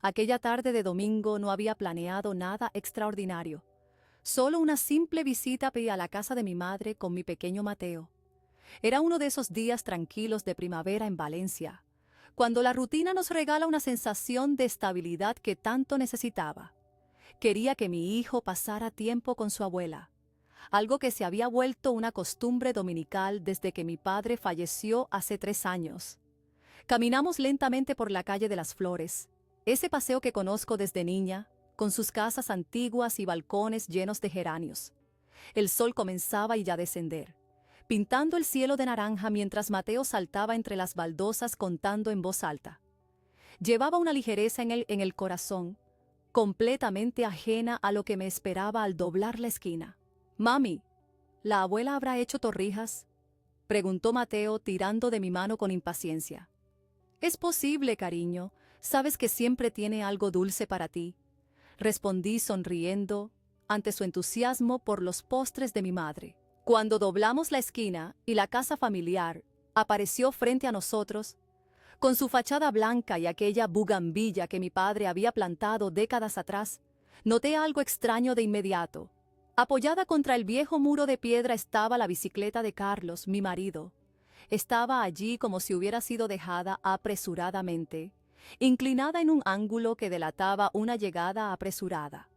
Aquella tarde de domingo no había planeado nada extraordinario. Solo una simple visita a la casa de mi madre con mi pequeño Mateo. Era uno de esos días tranquilos de primavera en Valencia, cuando la rutina nos regala una sensación de estabilidad que tanto necesitaba. Quería que mi hijo pasara tiempo con su abuela, algo que se había vuelto una costumbre dominical desde que mi padre falleció hace 3 años. Caminamos lentamente por la calle de las Flores, ese paseo que conozco desde niña, con sus casas antiguas y balcones llenos de geranios. El sol comenzaba ya a descender, pintando el cielo de naranja mientras Mateo saltaba entre las baldosas contando en voz alta. Llevaba una ligereza en el corazón, completamente ajena a lo que me esperaba al doblar la esquina. «Mami, ¿la abuela habrá hecho torrijas?», preguntó Mateo tirando de mi mano con impaciencia. «Es posible, cariño. Sabes que siempre tiene algo dulce para ti», respondí sonriendo ante su entusiasmo por los postres de mi madre. Cuando doblamos la esquina y la casa familiar apareció frente a nosotros, con su fachada blanca y aquella bugambilla que mi padre había plantado décadas atrás, noté algo extraño de inmediato. Apoyada contra el viejo muro de piedra estaba la bicicleta de Carlos, mi marido. Estaba allí como si hubiera sido dejada apresuradamente, inclinada en un ángulo que delataba una llegada apresurada.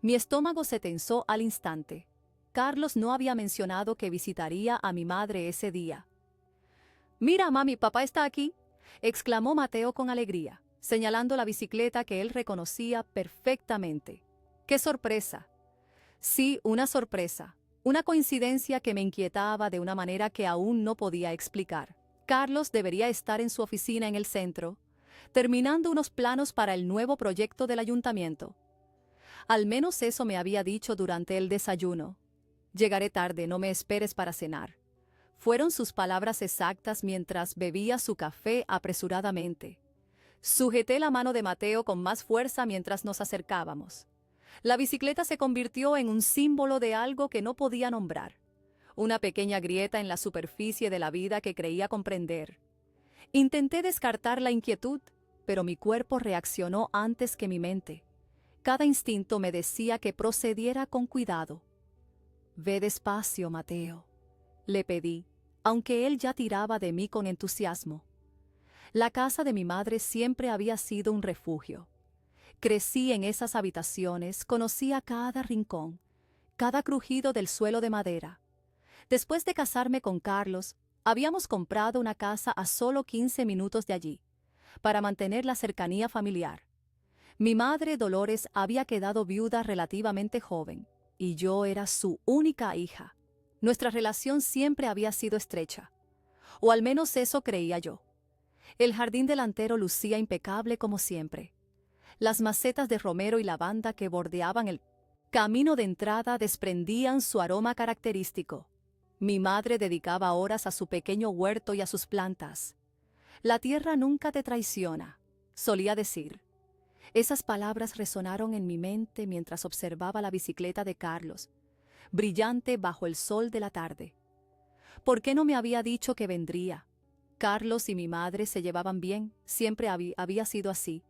Mi estómago se tensó al instante. Carlos no había mencionado que visitaría a mi madre ese día. «Mira, mami, papá está aquí», exclamó Mateo con alegría, señalando la bicicleta que él reconocía perfectamente. ¡Qué sorpresa! Sí, una sorpresa. Una coincidencia que me inquietaba de una manera que aún no podía explicar. Carlos debería estar en su oficina en el centro, terminando unos planos para el nuevo proyecto del ayuntamiento. Al menos eso me había dicho durante el desayuno. «Llegaré tarde, no me esperes para cenar», fueron sus palabras exactas mientras bebía su café apresuradamente. Sujeté la mano de Mateo con más fuerza mientras nos acercábamos. La bicicleta se convirtió en un símbolo de algo que no podía nombrar, una pequeña grieta en la superficie de la vida que creía comprender. Intenté descartar la inquietud, pero mi cuerpo reaccionó antes que mi mente. Cada instinto me decía que procediera con cuidado. «Ve despacio, Mateo», le pedí, aunque él ya tiraba de mí con entusiasmo. La casa de mi madre siempre había sido un refugio. Crecí en esas habitaciones, conocía cada rincón, cada crujido del suelo de madera. Después de casarme con Carlos, habíamos comprado una casa a solo 15 minutos de allí, para mantener la cercanía familiar. Mi madre, Dolores, había quedado viuda relativamente joven, y yo era su única hija. Nuestra relación siempre había sido estrecha, o al menos eso creía yo. El jardín delantero lucía impecable como siempre. Las macetas de romero y lavanda que bordeaban el camino de entrada desprendían su aroma característico. Mi madre dedicaba horas a su pequeño huerto y a sus plantas. «La tierra nunca te traiciona», solía decir. Esas palabras resonaron en mi mente mientras observaba la bicicleta de Carlos, brillante bajo el sol de la tarde. ¿Por qué no me había dicho que vendría? Carlos y mi madre se llevaban bien, siempre había sido así,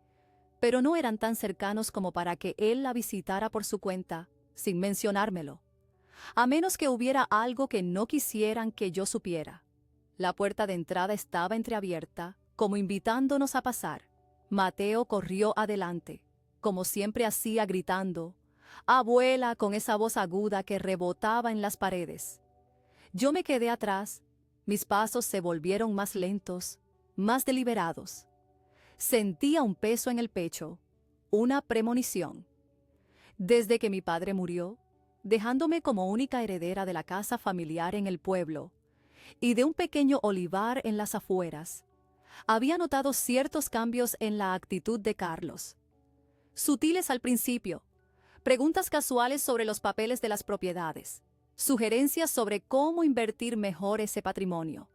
pero no eran tan cercanos como para que él la visitara por su cuenta, sin mencionármelo. A menos que hubiera algo que no quisieran que yo supiera. La puerta de entrada estaba entreabierta, como invitándonos a pasar. Mateo corrió adelante, como siempre hacía, gritando «¡Abuela!», con esa voz aguda que rebotaba en las paredes. Yo me quedé atrás, mis pasos se volvieron más lentos, más deliberados. Sentía un peso en el pecho, una premonición. Desde que mi padre murió, dejándome como única heredera de la casa familiar en el pueblo y de un pequeño olivar en las afueras, había notado ciertos cambios en la actitud de Carlos. Sutiles al principio, preguntas casuales sobre los papeles de las propiedades, sugerencias sobre cómo invertir mejor ese patrimonio.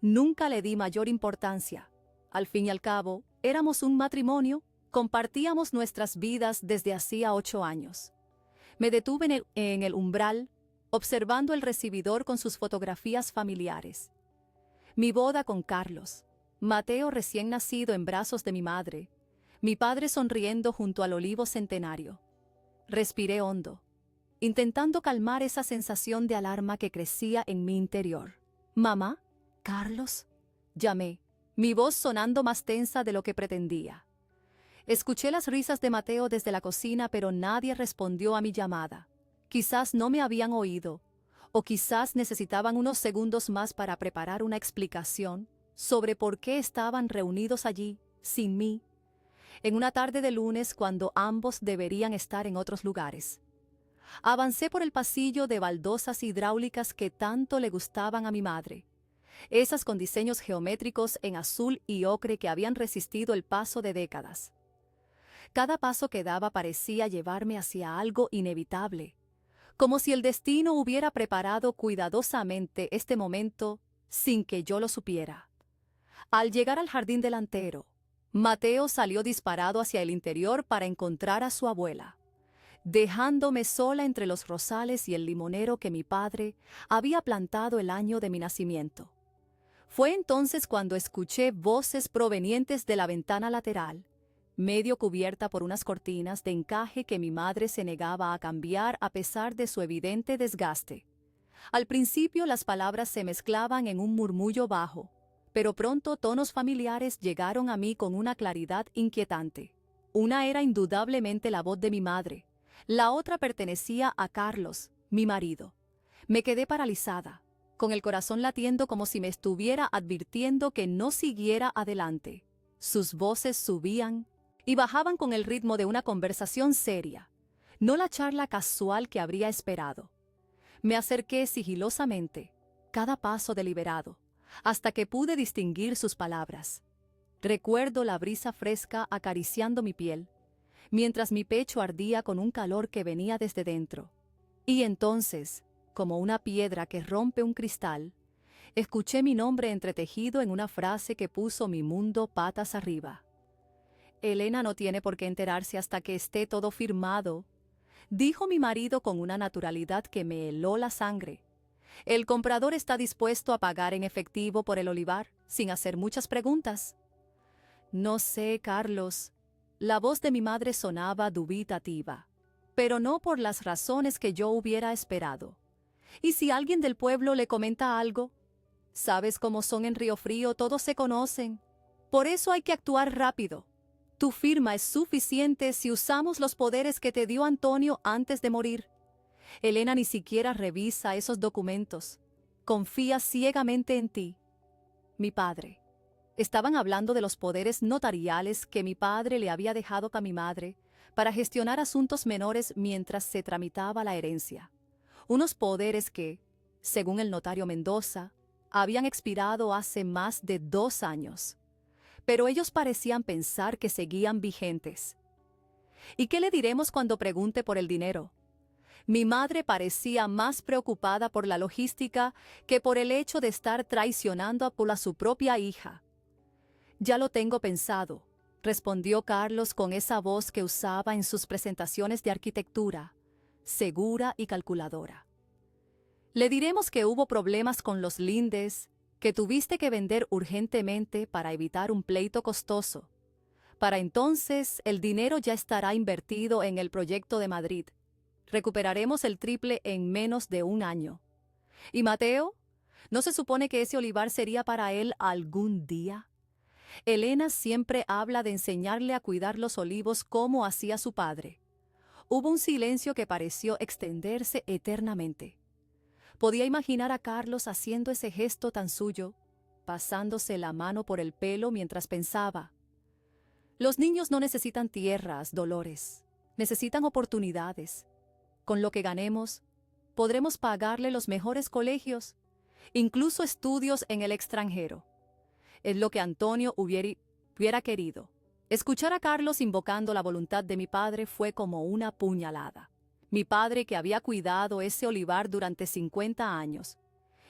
Nunca le di mayor importancia. Al fin y al cabo, éramos un matrimonio, compartíamos nuestras vidas desde hacía 8 años. Me detuve en el umbral, observando el recibidor con sus fotografías familiares. Mi boda con Carlos, Mateo recién nacido en brazos de mi madre, mi padre sonriendo junto al olivo centenario. Respiré hondo, intentando calmar esa sensación de alarma que crecía en mi interior. «¿Mamá? ¿Carlos?», llamé, mi voz sonando más tensa de lo que pretendía. Escuché las risas de Mateo desde la cocina, pero nadie respondió a mi llamada. Quizás no me habían oído, o quizás necesitaban unos segundos más para preparar una explicación sobre por qué estaban reunidos allí, sin mí, en una tarde de lunes cuando ambos deberían estar en otros lugares. Avancé por el pasillo de baldosas hidráulicas que tanto le gustaban a mi madre, esas con diseños geométricos en azul y ocre que habían resistido el paso de décadas. Cada paso que daba parecía llevarme hacia algo inevitable, como si el destino hubiera preparado cuidadosamente este momento sin que yo lo supiera. Al llegar al jardín delantero, Mateo salió disparado hacia el interior para encontrar a su abuela, dejándome sola entre los rosales y el limonero que mi padre había plantado el año de mi nacimiento. Fue entonces cuando escuché voces provenientes de la ventana lateral, medio cubierta por unas cortinas de encaje que mi madre se negaba a cambiar a pesar de su evidente desgaste. Al principio las palabras se mezclaban en un murmullo bajo, pero pronto tonos familiares llegaron a mí con una claridad inquietante. Una era indudablemente la voz de mi madre, la otra pertenecía a Carlos, mi marido. Me quedé paralizada, con el corazón latiendo como si me estuviera advirtiendo que no siguiera adelante. Sus voces subían y bajaban con el ritmo de una conversación seria, no la charla casual que habría esperado. Me acerqué sigilosamente, cada paso deliberado, hasta que pude distinguir sus palabras. Recuerdo la brisa fresca acariciando mi piel, mientras mi pecho ardía con un calor que venía desde dentro. Y entonces, como una piedra que rompe un cristal, escuché mi nombre entretejido en una frase que puso mi mundo patas arriba. «Elena no tiene por qué enterarse hasta que esté todo firmado», dijo mi marido con una naturalidad que me heló la sangre. «El comprador está dispuesto a pagar en efectivo por el olivar, sin hacer muchas preguntas». «No sé, Carlos». La voz de mi madre sonaba dubitativa, pero no por las razones que yo hubiera esperado. «¿Y si alguien del pueblo le comenta algo? Sabes cómo son en Río Frío, todos se conocen. Por eso hay que actuar rápido. Tu firma es suficiente si usamos los poderes que te dio Antonio antes de morir. Elena ni siquiera revisa esos documentos. Confía ciegamente en ti». Mi padre. Estaban hablando de los poderes notariales que mi padre le había dejado a mi madre para gestionar asuntos menores mientras se tramitaba la herencia. Unos poderes que, según el notario Mendoza, habían expirado hace más de 2 años. Pero ellos parecían pensar que seguían vigentes. ¿Y qué le diremos cuando pregunte por el dinero? Mi madre parecía más preocupada por la logística que por el hecho de estar traicionando a su propia hija. «Ya lo tengo pensado», respondió Carlos con esa voz que usaba en sus presentaciones de arquitectura, segura y calculadora. «Le diremos que hubo problemas con los lindes, que tuviste que vender urgentemente para evitar un pleito costoso. Para entonces, el dinero ya estará invertido en el proyecto de Madrid. Recuperaremos el triple en menos de 1 año. ¿Y Mateo? ¿No se supone que ese olivar sería para él algún día? Elena siempre habla de enseñarle a cuidar los olivos como hacía su padre». Hubo un silencio que pareció extenderse eternamente. Podía imaginar a Carlos haciendo ese gesto tan suyo, pasándose la mano por el pelo mientras pensaba: «Los niños no necesitan tierras, Dolores, necesitan oportunidades. Con lo que ganemos, podremos pagarle los mejores colegios, incluso estudios en el extranjero». Es lo que Antonio hubiera querido. Escuchar a Carlos invocando la voluntad de mi padre fue como una puñalada. Mi padre, que había cuidado ese olivar durante 50 años,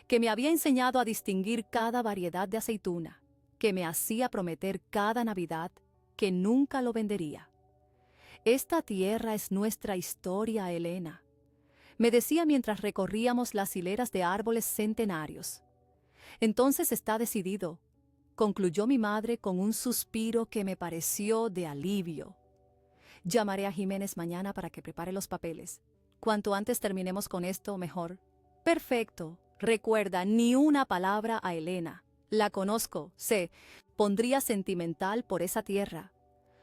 que me había enseñado a distinguir cada variedad de aceituna, que me hacía prometer cada Navidad que nunca lo vendería. «Esta tierra es nuestra historia, Elena», me decía mientras recorríamos las hileras de árboles centenarios. «Entonces está decidido. concluyó mi madre con un suspiro que me pareció de alivio. Llamaré a Jiménez mañana para que prepare los papeles. Cuanto antes terminemos con esto, mejor. Perfecto. Recuerda, ni una palabra a Elena. La conozco, sé. Pondría sentimental por esa tierra.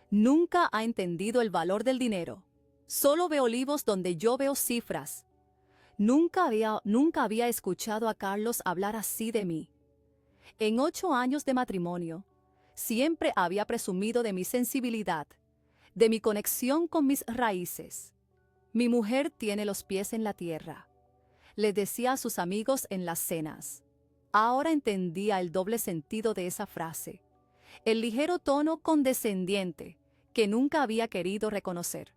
Nunca ha entendido el valor del dinero. Solo ve olivos donde yo veo cifras. Nunca había escuchado a Carlos hablar así de mí. En 8 años de matrimonio, siempre había presumido de mi sensibilidad, de mi conexión con mis raíces. Mi mujer tiene los pies en la tierra, le decía a sus amigos en las cenas. Ahora entendía el doble sentido de esa frase, el ligero tono condescendiente que nunca había querido reconocer.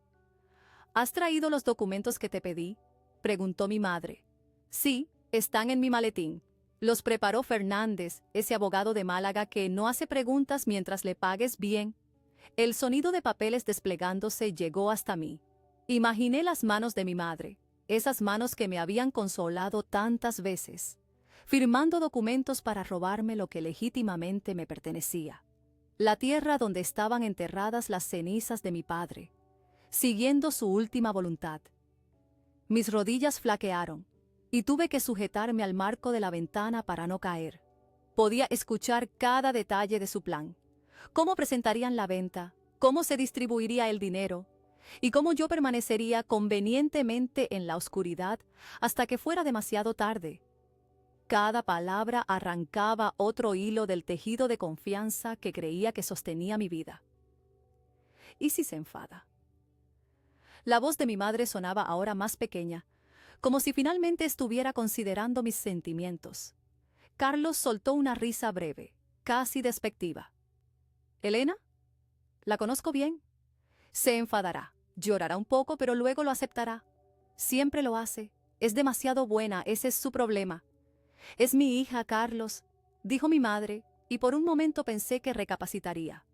¿Has traído los documentos que te pedí?, preguntó mi madre. Sí, están en mi maletín. Los preparó Fernández, ese abogado de Málaga que no hace preguntas mientras le pagues bien. El sonido de papeles desplegándose llegó hasta mí. Imaginé las manos de mi madre, esas manos que me habían consolado tantas veces, firmando documentos para robarme lo que legítimamente me pertenecía. La tierra donde estaban enterradas las cenizas de mi padre, siguiendo su última voluntad. Mis rodillas flaquearon y tuve que sujetarme al marco de la ventana para no caer. Podía escuchar cada detalle de su plan. Cómo presentarían la venta, cómo se distribuiría el dinero y cómo yo permanecería convenientemente en la oscuridad hasta que fuera demasiado tarde. Cada palabra arrancaba otro hilo del tejido de confianza que creía que sostenía mi vida. ¿Y si se enfada? La voz de mi madre sonaba ahora más pequeña, como si finalmente estuviera considerando mis sentimientos. Carlos soltó una risa breve, casi despectiva. ¿Elena? ¿La conozco bien? Se enfadará, llorará un poco, pero luego lo aceptará. Siempre lo hace. Es demasiado buena, ese es su problema. Es mi hija, Carlos, dijo mi madre, y por un momento pensé que recapacitaría.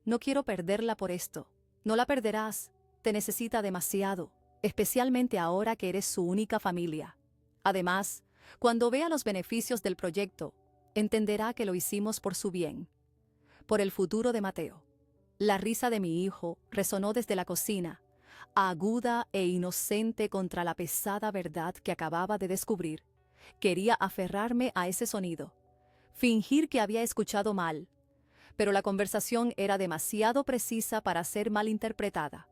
No quiero perderla por esto. No la perderás. Te necesita demasiado, especialmente ahora que eres su única familia. Además, cuando vea los beneficios del proyecto, entenderá que lo hicimos por su bien, por el futuro de Mateo. La risa de mi hijo resonó desde la cocina, aguda e inocente contra la pesada verdad que acababa de descubrir. Quería aferrarme a ese sonido, fingir que había escuchado mal, pero la conversación era demasiado precisa para ser malinterpretada.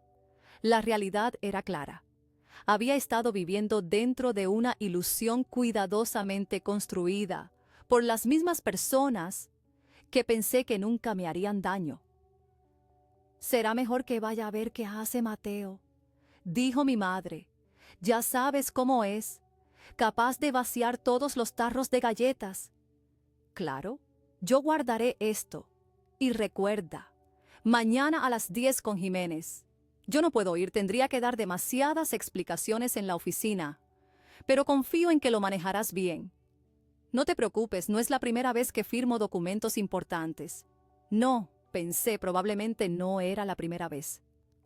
La realidad era clara. Había estado viviendo dentro de una ilusión cuidadosamente construida por las mismas personas que pensé que nunca me harían daño. «Será mejor que vaya a ver qué hace Mateo», dijo mi madre. «Ya sabes cómo es, capaz de vaciar todos los tarros de galletas». «Claro, yo guardaré esto. Y recuerda, mañana a las 10 con Jiménez». Yo no puedo ir, tendría que dar demasiadas explicaciones en la oficina, pero confío en que lo manejarás bien. No te preocupes, no es la primera vez que firmo documentos importantes. No, pensé, probablemente no era la primera vez.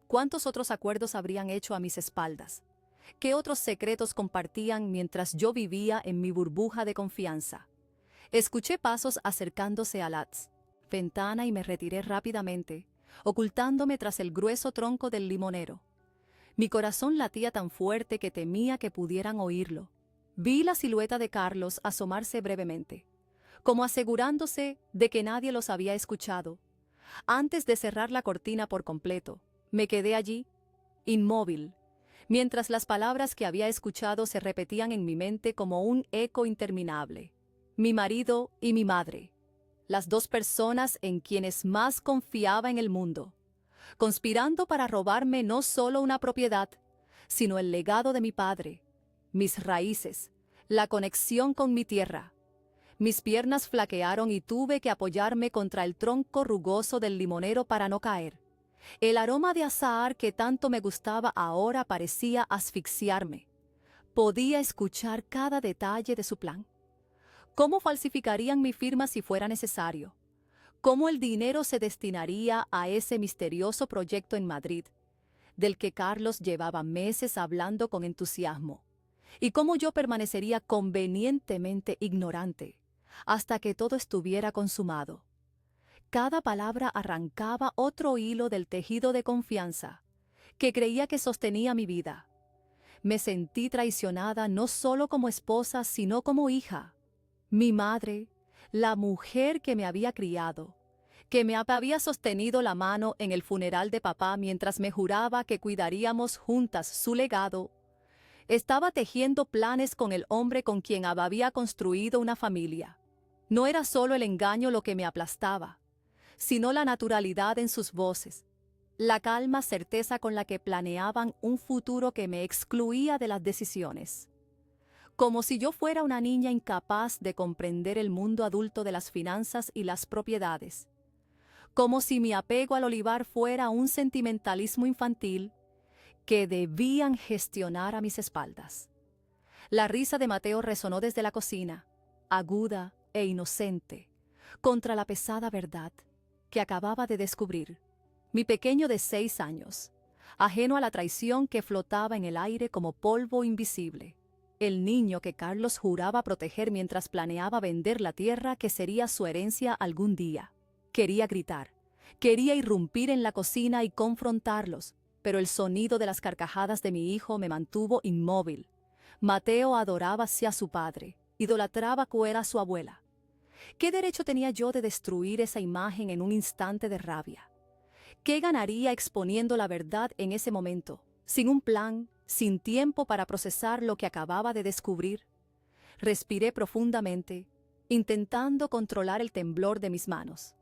¿Cuántos otros acuerdos habrían hecho a mis espaldas? ¿Qué otros secretos compartían mientras yo vivía en mi burbuja de confianza? Escuché pasos acercándose a la ventana y me retiré rápidamente, ocultándome tras el grueso tronco del limonero. Mi corazón latía tan fuerte que temía que pudieran oírlo. Vi la silueta de Carlos asomarse brevemente, como asegurándose de que nadie los había escuchado. Antes de cerrar la cortina por completo, me quedé allí, inmóvil, mientras las palabras que había escuchado se repetían en mi mente como un eco interminable. Mi marido y mi madre, las dos personas en quienes más confiaba en el mundo, conspirando para robarme no solo una propiedad, sino el legado de mi padre, mis raíces, la conexión con mi tierra. Mis piernas flaquearon y tuve que apoyarme contra el tronco rugoso del limonero para no caer. El aroma de azahar que tanto me gustaba ahora parecía asfixiarme. Podía escuchar cada detalle de su plan. ¿Cómo falsificarían mi firma si fuera necesario? ¿Cómo el dinero se destinaría a ese misterioso proyecto en Madrid, del que Carlos llevaba meses hablando con entusiasmo? ¿Y cómo yo permanecería convenientemente ignorante, hasta que todo estuviera consumado. Cada palabra arrancaba otro hilo del tejido de confianza que creía que sostenía mi vida. Me sentí traicionada no solo como esposa, sino como hija. Mi madre, la mujer que me había criado, que me había sostenido la mano en el funeral de papá mientras me juraba que cuidaríamos juntas su legado, estaba tejiendo planes con el hombre con quien había construido una familia. No era solo el engaño lo que me aplastaba, sino la naturalidad en sus voces, la calma certeza con la que planeaban un futuro que me excluía de las decisiones. Como si yo fuera una niña incapaz de comprender el mundo adulto de las finanzas y las propiedades. Como si mi apego al olivar fuera un sentimentalismo infantil que debían gestionar a mis espaldas. La risa de Mateo resonó desde la cocina, aguda e inocente, contra la pesada verdad que acababa de descubrir. Mi pequeño de 6 años, ajeno a la traición que flotaba en el aire como polvo invisible. El niño que Carlos juraba proteger mientras planeaba vender la tierra que sería su herencia algún día. Quería gritar, quería irrumpir en la cocina y confrontarlos, pero el sonido de las carcajadas de mi hijo me mantuvo inmóvil. Mateo adoraba a su padre, idolatraba a su abuela. ¿Qué derecho tenía yo de destruir esa imagen en un instante de rabia? ¿Qué ganaría exponiendo la verdad en ese momento, sin un plan, sin tiempo para procesar lo que acababa de descubrir? Respiré profundamente, intentando controlar el temblor de mis manos.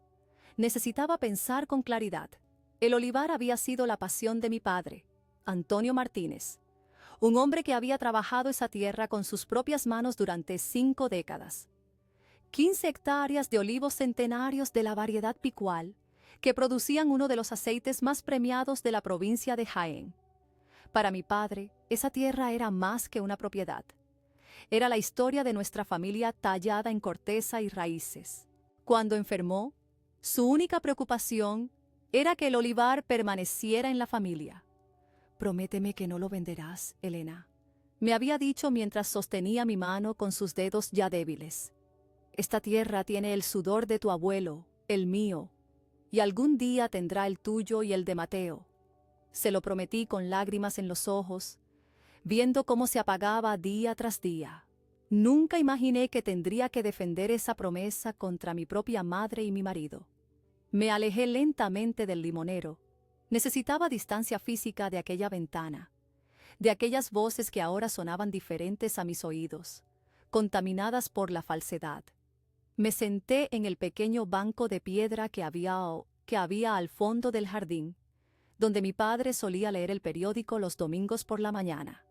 Necesitaba pensar con claridad. El olivar había sido la pasión de mi padre, Antonio Martínez, un hombre que había trabajado esa tierra con sus propias manos durante 5 décadas. 15 hectáreas de olivos centenarios de la variedad Picual, que producían uno de los aceites más premiados de la provincia de Jaén. Para mi padre, esa tierra era más que una propiedad. Era la historia de nuestra familia tallada en corteza y raíces. Cuando enfermó, su única preocupación era que el olivar permaneciera en la familia. «Prométeme que no lo venderás, Elena», me había dicho mientras sostenía mi mano con sus dedos ya débiles. «Esta tierra tiene el sudor de tu abuelo, el mío, y algún día tendrá el tuyo y el de Mateo». Se lo prometí con lágrimas en los ojos, viendo cómo se apagaba día tras día. Nunca imaginé que tendría que defender esa promesa contra mi propia madre y mi marido. Me alejé lentamente del limonero. Necesitaba distancia física de aquella ventana, de aquellas voces que ahora sonaban diferentes a mis oídos, contaminadas por la falsedad. Me senté en el pequeño banco de piedra que había al fondo del jardín, donde mi padre solía leer el periódico los domingos por la mañana.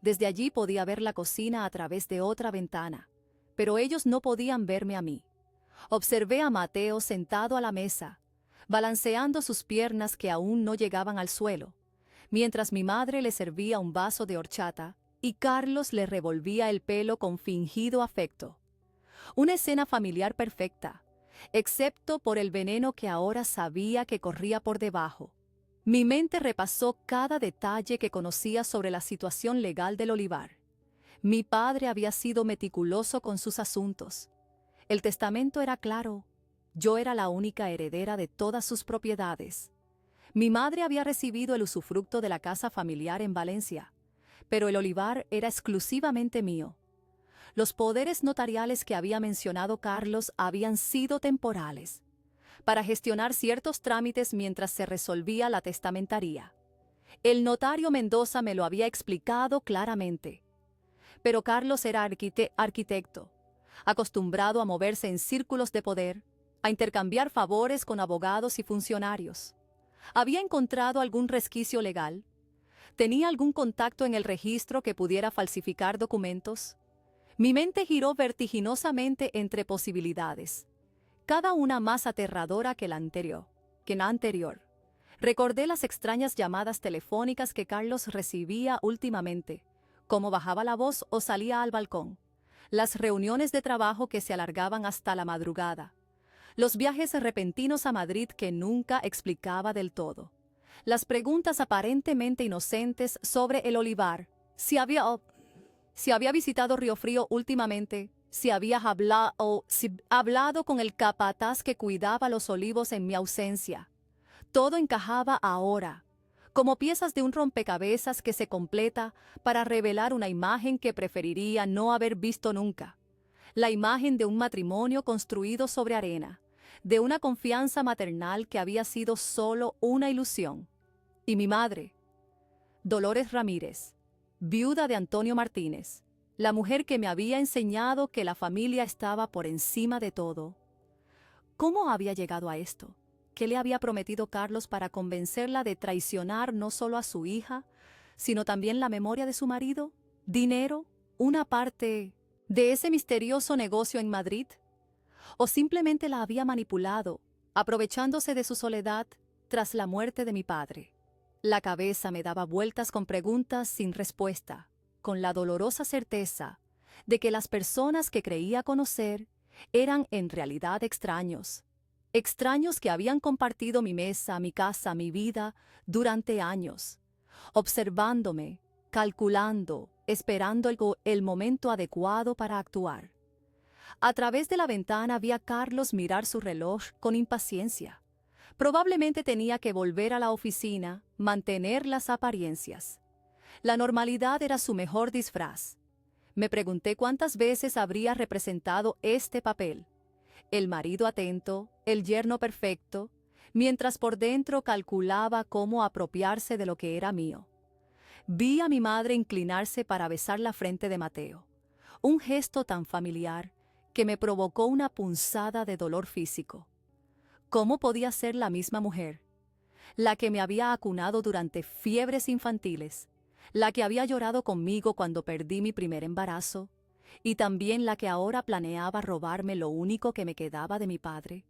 Desde allí podía ver la cocina a través de otra ventana, pero ellos no podían verme a mí. Observé a Mateo sentado a la mesa, balanceando sus piernas que aún no llegaban al suelo, mientras mi madre le servía un vaso de horchata y Carlos le revolvía el pelo con fingido afecto. Una escena familiar perfecta, excepto por el veneno que ahora sabía que corría por debajo. Mi mente repasó cada detalle que conocía sobre la situación legal del olivar. Mi padre había sido meticuloso con sus asuntos. El testamento era claro. Yo era la única heredera de todas sus propiedades. Mi madre había recibido el usufructo de la casa familiar en Valencia, pero el olivar era exclusivamente mío. Los poderes notariales que había mencionado Carlos habían sido temporales, para gestionar ciertos trámites mientras se resolvía la testamentaría. El notario Mendoza me lo había explicado claramente. Pero Carlos era arquitecto, acostumbrado a moverse en círculos de poder, a intercambiar favores con abogados y funcionarios. ¿Había encontrado algún resquicio legal? ¿Tenía algún contacto en el registro que pudiera falsificar documentos? Mi mente giró vertiginosamente entre posibilidades, cada una más aterradora que la anterior. Recordé las extrañas llamadas telefónicas que Carlos recibía últimamente, cómo bajaba la voz o salía al balcón, las reuniones de trabajo que se alargaban hasta la madrugada, los viajes repentinos a Madrid que nunca explicaba del todo, las preguntas aparentemente inocentes sobre el olivar, si había visitado Río Frío últimamente, si había hablado con el capataz que cuidaba los olivos en mi ausencia. Todo encajaba ahora, como piezas de un rompecabezas que se completa para revelar una imagen que preferiría no haber visto nunca. La imagen de un matrimonio construido sobre arena, de una confianza maternal que había sido solo una ilusión. Y mi madre, Dolores Ramírez, viuda de Antonio Martínez, la mujer que me había enseñado que la familia estaba por encima de todo. ¿Cómo había llegado a esto? ¿Qué le había prometido Carlos para convencerla de traicionar no solo a su hija, sino también la memoria de su marido? ¿Dinero? ¿Una parte de ese misterioso negocio en Madrid? ¿O simplemente la había manipulado, aprovechándose de su soledad tras la muerte de mi padre? La cabeza me daba vueltas con preguntas sin respuesta, con la dolorosa certeza de que las personas que creía conocer eran en realidad extraños. Extraños que habían compartido mi mesa, mi casa, mi vida durante años, observándome, calculando, esperando el momento adecuado para actuar. A través de la ventana vi a Carlos mirar su reloj con impaciencia. Probablemente tenía que volver a la oficina, mantener las apariencias. La normalidad era su mejor disfraz. Me pregunté cuántas veces habría representado este papel. El marido atento, el yerno perfecto, mientras por dentro calculaba cómo apropiarse de lo que era mío. Vi a mi madre inclinarse para besar la frente de Mateo, un gesto tan familiar que me provocó una punzada de dolor físico. ¿Cómo podía ser la misma mujer, la que me había acunado durante fiebres infantiles, la que había llorado conmigo cuando perdí mi primer embarazo, y también la que ahora planeaba robarme lo único que me quedaba de mi padre?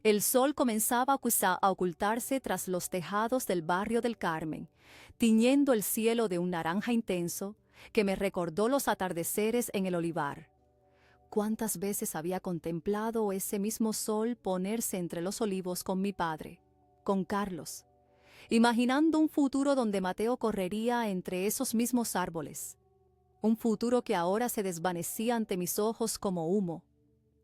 El sol comenzaba a ocultarse tras los tejados del barrio del Carmen, tiñendo el cielo de un naranja intenso que me recordó los atardeceres en el olivar. ¿Cuántas veces había contemplado ese mismo sol ponerse entre los olivos con mi padre, con Carlos, imaginando un futuro donde Mateo correría entre esos mismos árboles? Un futuro que ahora se desvanecía ante mis ojos como humo.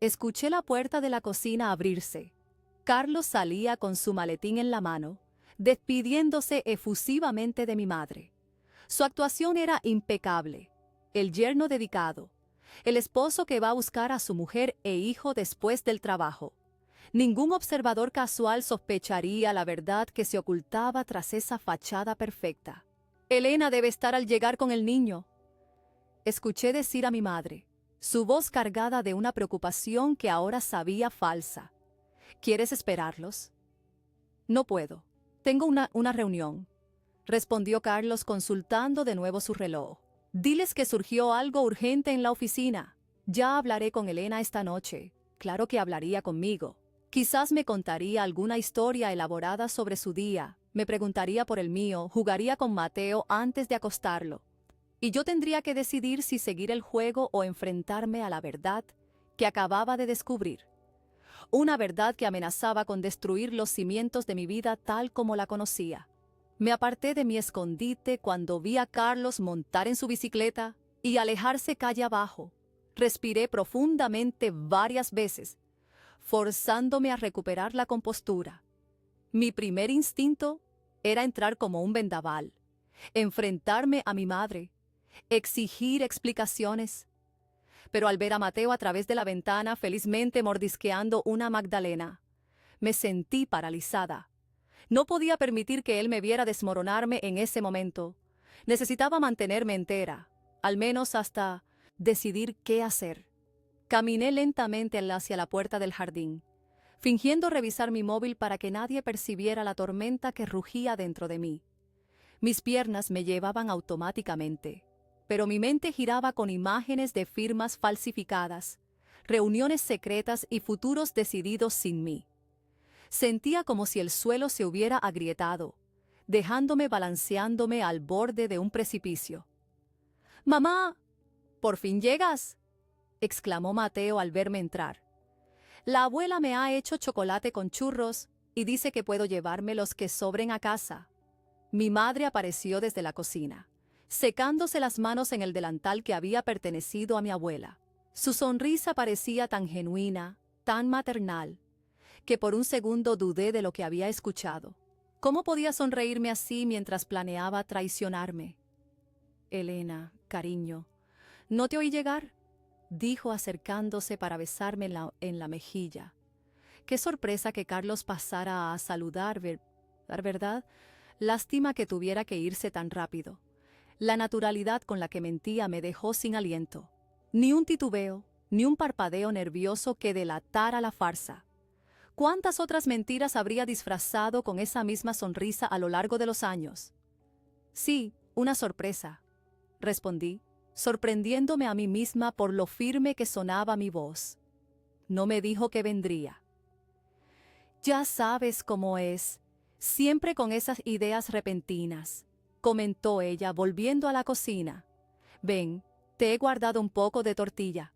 Escuché la puerta de la cocina abrirse. Carlos salía con su maletín en la mano, despidiéndose efusivamente de mi madre. Su actuación era impecable. El yerno dedicado, el esposo que va a buscar a su mujer e hijo después del trabajo. Ningún observador casual sospecharía la verdad que se ocultaba tras esa fachada perfecta. Elena debe estar al llegar con el niño. Escuché decir a mi madre, su voz cargada de una preocupación que ahora sabía falsa. ¿Quieres esperarlos? No puedo. Tengo una reunión, respondió Carlos consultando de nuevo su reloj. Diles que surgió algo urgente en la oficina. Ya hablaré con Elena esta noche. Claro que hablaría conmigo. Quizás me contaría alguna historia elaborada sobre su día, me preguntaría por el mío, jugaría con Mateo antes de acostarlo. Y yo tendría que decidir si seguir el juego o enfrentarme a la verdad que acababa de descubrir. Una verdad que amenazaba con destruir los cimientos de mi vida tal como la conocía. Me aparté de mi escondite cuando vi a Carlos montar en su bicicleta y alejarse calle abajo. Respiré profundamente varias veces, forzándome a recuperar la compostura. Mi primer instinto era entrar como un vendaval, enfrentarme a mi madre, exigir explicaciones. Pero al ver a Mateo a través de la ventana felizmente mordisqueando una magdalena, me sentí paralizada. No podía permitir que él me viera desmoronarme en ese momento. Necesitaba mantenerme entera, al menos hasta decidir qué hacer. Caminé lentamente hacia la puerta del jardín, fingiendo revisar mi móvil para que nadie percibiera la tormenta que rugía dentro de mí. Mis piernas me llevaban automáticamente, pero mi mente giraba con imágenes de firmas falsificadas, reuniones secretas y futuros decididos sin mí. Sentía como si el suelo se hubiera agrietado, dejándome balanceándome al borde de un precipicio. «¡Mamá! ¿Por fin llegas?», exclamó Mateo al verme entrar. «La abuela me ha hecho chocolate con churros y dice que puedo llevarme los que sobren a casa». Mi madre apareció desde la cocina, secándose las manos en el delantal que había pertenecido a mi abuela. Su sonrisa parecía tan genuina, tan maternal, que por un segundo dudé de lo que había escuchado. ¿Cómo podía sonreírme así mientras planeaba traicionarme? Elena, cariño, ¿no te oí llegar?, dijo acercándose para besarme en la mejilla. Qué sorpresa que Carlos pasara a saludar, ¿verdad? Lástima que tuviera que irse tan rápido. La naturalidad con la que mentía me dejó sin aliento. Ni un titubeo, ni un parpadeo nervioso que delatara la farsa. ¿Cuántas otras mentiras habría disfrazado con esa misma sonrisa a lo largo de los años? Sí, una sorpresa, respondí, sorprendiéndome a mí misma por lo firme que sonaba mi voz. No me dijo que vendría. Ya sabes cómo es, siempre con esas ideas repentinas, comentó ella volviendo a la cocina. Ven, te he guardado un poco de tortilla.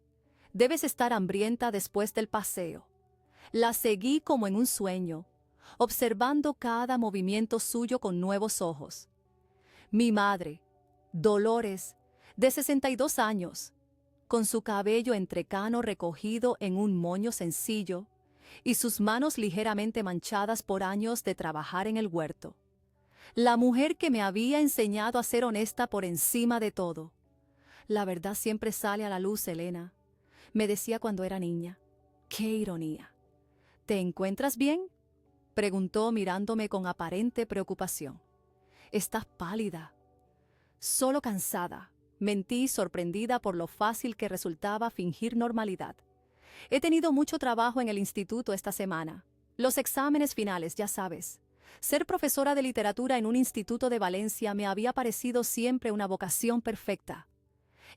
Debes estar hambrienta después del paseo. La seguí como en un sueño, observando cada movimiento suyo con nuevos ojos. Mi madre, Dolores, de 62 años, con su cabello entrecano recogido en un moño sencillo y sus manos ligeramente manchadas por años de trabajar en el huerto. La mujer que me había enseñado a ser honesta por encima de todo. La verdad siempre sale a la luz, Elena, me decía cuando era niña. ¡Qué ironía! ¿Te encuentras bien?, preguntó mirándome con aparente preocupación. Estás pálida. Solo cansada, mentí, sorprendida por lo fácil que resultaba fingir normalidad. He tenido mucho trabajo en el instituto esta semana. Los exámenes finales, ya sabes. Ser profesora de literatura en un instituto de Valencia me había parecido siempre una vocación perfecta.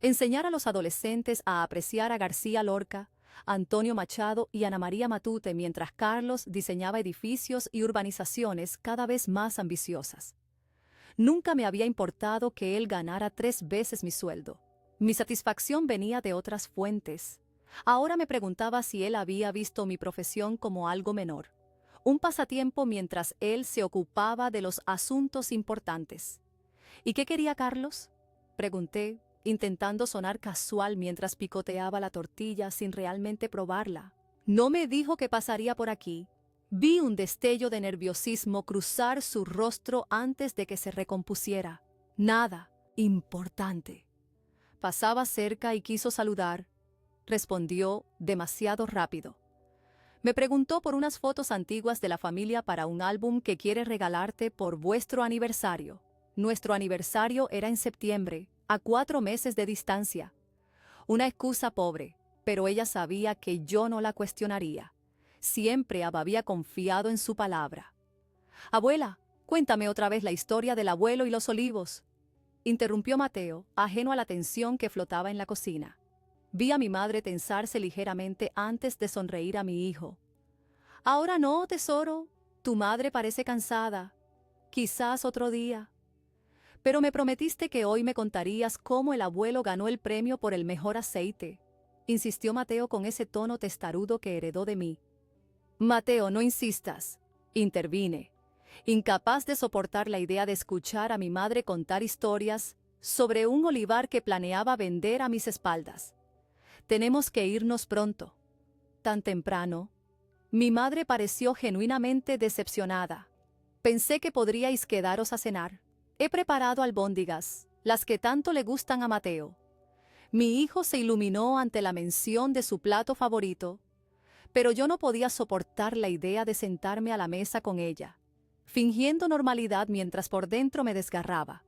Enseñar a los adolescentes a apreciar a García Lorca, Antonio Machado y Ana María Matute mientras Carlos diseñaba edificios y urbanizaciones cada vez más ambiciosas. Nunca me había importado que él ganara 3 veces mi sueldo. Mi satisfacción venía de otras fuentes. Ahora me preguntaba si él había visto mi profesión como algo menor, un pasatiempo mientras él se ocupaba de los asuntos importantes. ¿Y qué quería Carlos?, pregunté, intentando sonar casual mientras picoteaba la tortilla sin realmente probarla. No me dijo que pasaría por aquí. Vi un destello de nerviosismo cruzar su rostro antes de que se recompusiera. Nada importante. Pasaba cerca y quiso saludar. Respondió demasiado rápido. Me preguntó por unas fotos antiguas de la familia para un álbum que quiere regalarte por vuestro aniversario. Nuestro aniversario era en septiembre, a 4 meses de distancia. Una excusa pobre, pero ella sabía que yo no la cuestionaría. Siempre había confiado en su palabra. Abuela, cuéntame otra vez la historia del abuelo y los olivos, interrumpió Mateo, ajeno a la tensión que flotaba en la cocina. Vi a mi madre tensarse ligeramente antes de sonreír a mi hijo. Ahora no, tesoro, tu madre parece cansada. Quizás otro día. Pero me prometiste que hoy me contarías cómo el abuelo ganó el premio por el mejor aceite, insistió Mateo con ese tono testarudo que heredó de mí. Mateo, no insistas, intervine, incapaz de soportar la idea de escuchar a mi madre contar historias sobre un olivar que planeaba vender a mis espaldas. Tenemos que irnos pronto. Tan temprano. Mi madre pareció genuinamente decepcionada. Pensé que podríais quedaros a cenar. He preparado albóndigas, las que tanto le gustan a Mateo. Mi hijo se iluminó ante la mención de su plato favorito, pero yo no podía soportar la idea de sentarme a la mesa con ella, fingiendo normalidad mientras por dentro me desgarraba.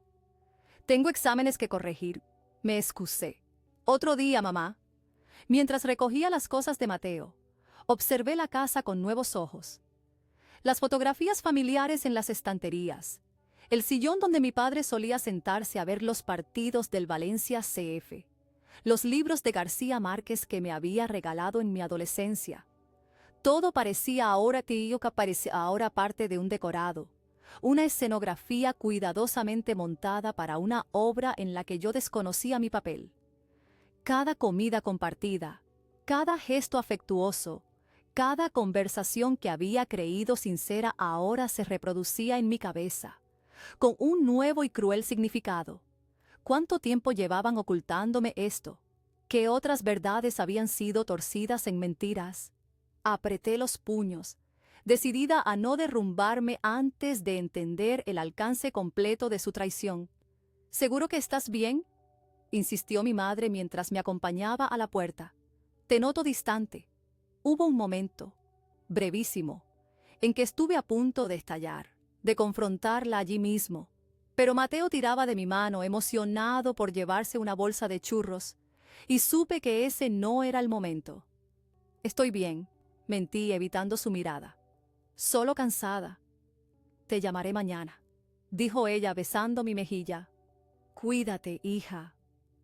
Tengo exámenes que corregir, me excusé. Otro día, mamá. Mientras recogía las cosas de Mateo, observé la casa con nuevos ojos. Las fotografías familiares en las estanterías, el sillón donde mi padre solía sentarse a ver los partidos del Valencia CF, los libros de García Márquez que me había regalado en mi adolescencia. Todo parecía ahora parte de un decorado, una escenografía cuidadosamente montada para una obra en la que yo desconocía mi papel. Cada comida compartida, cada gesto afectuoso, cada conversación que había creído sincera ahora se reproducía en mi cabeza, con un nuevo y cruel significado. ¿Cuánto tiempo llevaban ocultándome esto? que otras verdades habían sido torcidas en mentiras. Apreté los puños, decidida a no derrumbarme antes de entender el alcance completo de su traición. ¿Seguro que estás bien?, insistió mi madre mientras me acompañaba a la puerta. Te noto distante. Hubo un momento, brevísimo, en que estuve a punto de estallar, de confrontarla allí mismo. Pero Mateo tiraba de mi mano, emocionado por llevarse una bolsa de churros, y supe que ese no era el momento. Estoy bien, mentí evitando su mirada. Solo cansada. Te llamaré mañana, dijo ella besando mi mejilla. Cuídate, hija.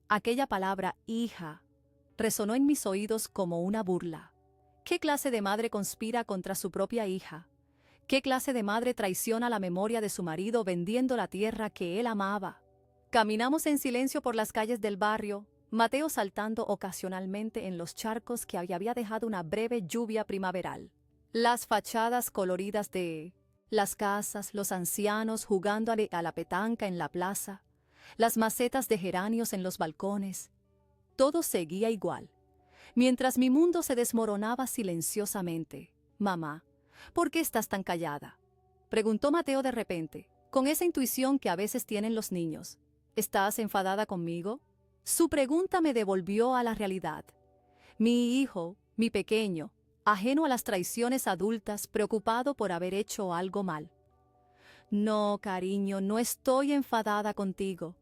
Aquella palabra, hija, resonó en mis oídos como una burla. ¿Qué clase de madre conspira contra su propia hija? ¿Qué clase de madre traiciona la memoria de su marido vendiendo la tierra que él amaba? Caminamos en silencio por las calles del barrio, Mateo saltando ocasionalmente en los charcos que había dejado una breve lluvia primaveral. Las fachadas coloridas de las casas, los ancianos jugando a la petanca en la plaza, las macetas de geranios en los balcones. Todo seguía igual, mientras mi mundo se desmoronaba silenciosamente. Mamá, ¿por qué estás tan callada?, preguntó Mateo de repente, con esa intuición que a veces tienen los niños. ¿Estás enfadada conmigo? Su pregunta me devolvió a la realidad. Mi hijo, mi pequeño, ajeno a las traiciones adultas, preocupado por haber hecho algo mal. No, cariño, no estoy enfadada contigo,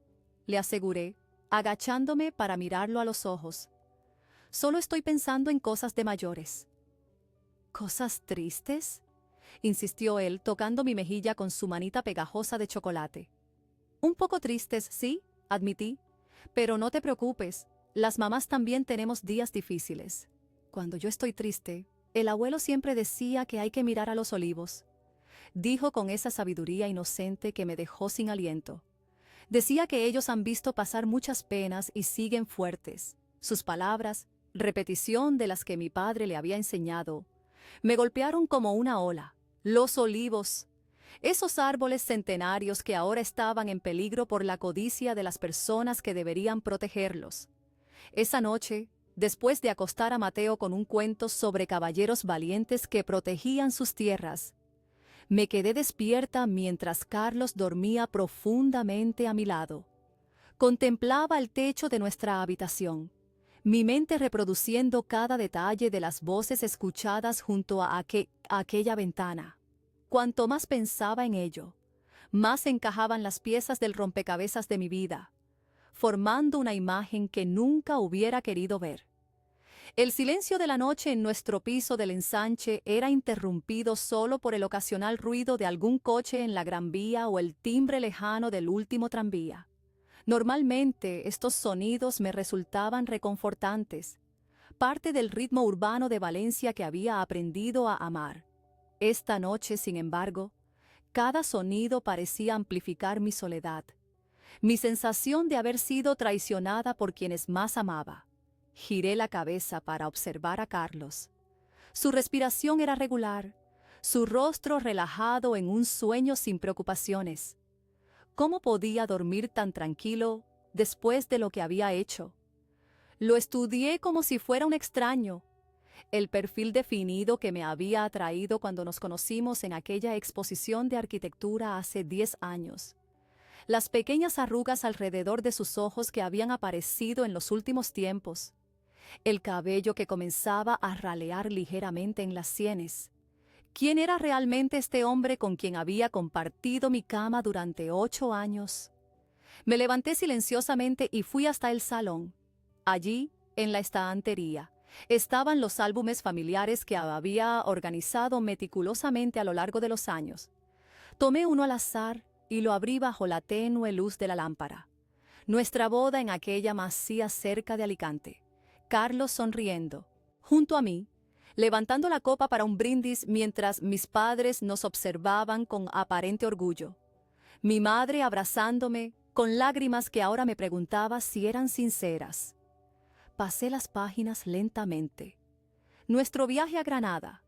le aseguré, agachándome para mirarlo a los ojos. Solo estoy pensando en cosas de mayores. ¿Cosas tristes?, insistió él, tocando mi mejilla con su manita pegajosa de chocolate. Un poco tristes, sí, admití, pero no te preocupes, las mamás también tenemos días difíciles. Cuando yo estoy triste, el abuelo siempre decía que hay que mirar a los olivos, dijo con esa sabiduría inocente que me dejó sin aliento. Decía que ellos han visto pasar muchas penas y siguen fuertes. Sus palabras, repetición de las que mi padre le había enseñado, me golpearon como una ola. Los olivos, esos árboles centenarios que ahora estaban en peligro por la codicia de las personas que deberían protegerlos. Esa noche, después de acostar a Mateo con un cuento sobre caballeros valientes que protegían sus tierras, me quedé despierta mientras Carlos dormía profundamente a mi lado. Contemplaba el techo de nuestra habitación, mi mente reproduciendo cada detalle de las voces escuchadas junto a aquella ventana. Cuanto más pensaba en ello, más encajaban las piezas del rompecabezas de mi vida, formando una imagen que nunca hubiera querido ver. El silencio de la noche en nuestro piso del ensanche era interrumpido solo por el ocasional ruido de algún coche en la Gran Vía o el timbre lejano del último tranvía. Normalmente estos sonidos me resultaban reconfortantes, parte del ritmo urbano de Valencia que había aprendido a amar. Esta noche, sin embargo, cada sonido parecía amplificar mi soledad, mi sensación de haber sido traicionada por quienes más amaba. Giré la cabeza para observar a Carlos. Su respiración era regular, su rostro relajado en un sueño sin preocupaciones. ¿Cómo podía dormir tan tranquilo después de lo que había hecho? Lo estudié como si fuera un extraño, el perfil definido que me había atraído cuando nos conocimos en aquella exposición de arquitectura hace 10 años. Las pequeñas arrugas alrededor de sus ojos que habían aparecido en los últimos tiempos, el cabello que comenzaba a ralear ligeramente en las sienes. ¿Quién era realmente este hombre con quien había compartido mi cama durante 8 años? Me levanté silenciosamente y fui hasta el salón. Allí, en la estantería, estaban los álbumes familiares que había organizado meticulosamente a lo largo de los años. Tomé uno al azar y lo abrí bajo la tenue luz de la lámpara. Nuestra boda en aquella masía cerca de Alicante. Carlos sonriendo, junto a mí, levantando la copa para un brindis mientras mis padres nos observaban con aparente orgullo. Mi madre abrazándome, con lágrimas que ahora me preguntaba si eran sinceras. Pasé las páginas lentamente. Nuestro viaje a Granada,